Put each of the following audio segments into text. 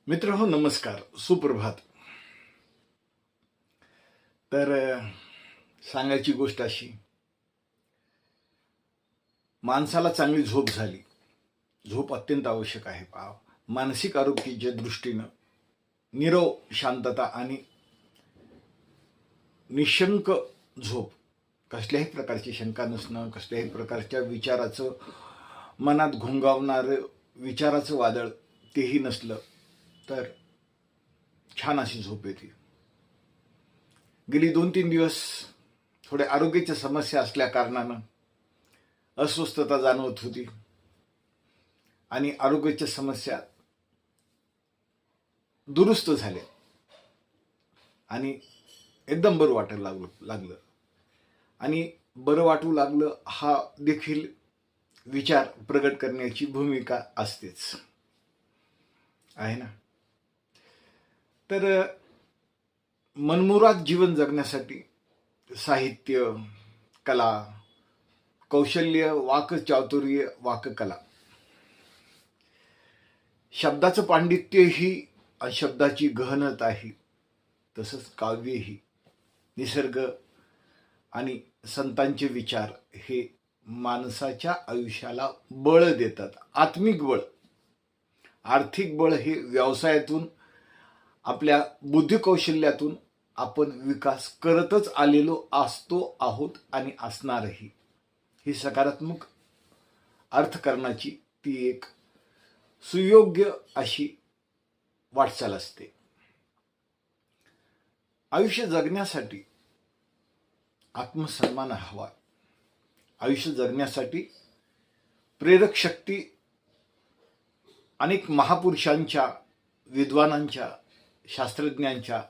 मित्रहो नमस्कार, सुप्रभात. तर सांगायची गोष्ट अशी, माणसाला चांगली झोप झाली. झोप अत्यंत आवश्यक आहे. मानसिक आरोग्याच्या दृष्टीनं नीरव शांतता आणि निशंक झोप, कसल्याही प्रकारची शंका नसणं, कसल्याही प्रकारच्या विचाराचं मनात घोंगावणारं विचाराचं वादळ तेही नसलं तर छान अशी झोप येते. गेली 2-3 दिवस थोडे आरोग्याच्या समस्या असल्या कारणानं अस्वस्थता जाणवत होती आणि आरोग्याच्या समस्या दुरुस्त झाल्या आणि एकदम बरं वाटायला लागलं आणि बरं वाटू लागलं हा देखील विचार प्रगट करण्याची भूमिका असतेच आहे ना. तर मनमुराद जीवन जगण्यासाठी साहित्य, कला, कौशल्य, वाकचातुर्य, वाककला, शब्दाचं पांडित्यही आणि शब्दाची गहनताही, तसंच काव्यही, निसर्ग आणि संतांचे विचार हे माणसाच्या आयुष्याला बळ देतात. आत्मिक बळ. आर्थिक बळ हे व्यवसायातून, आपल्या बुद्धिकौशल्यातून आपण विकास करतच आलेलो असतो, आहोत आणि असणारही. ही सकारात्मक अर्थकारणाची ती एक सुयोग्य अशी वाटचाल असते. आयुष्य जगण्यासाठी आत्मसन्मान हवा. आयुष्य जगण्यासाठी प्रेरक शक्ती अनेक महापुरुषांच्या, विद्वानांच्या, शास्त्रज्ञांच्या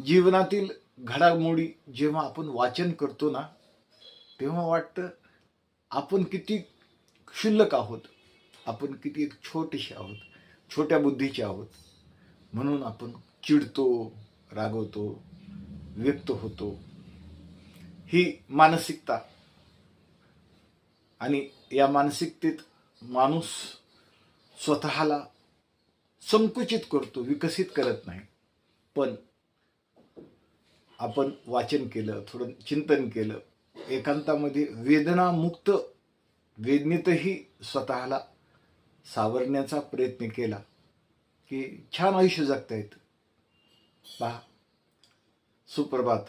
जीवनातील घडामोडी जेव्हा आपण वाचन करतो ना, तेव्हा वाटतं आपण किती क्षुल्लक आहोत, आपण किती छोटेसे आहोत, छोट्या बुद्धीचे आहोत. म्हणून आपण चिडतो, रागवतो, व्यक्त होतो. ही मानसिकता आणि या मानसिकतेत माणूस स्वतःला संकुचित करतो, विकसित करत नाही. पण आपण वाचन केलं, थोडं चिंतन केलं, एकांतामध्ये वेदनामुक्त, वेदनेतही स्वतःला सावरण्याचा प्रयत्न केला की छान आयुष्य जगता येतं. पहा, सुप्रभात.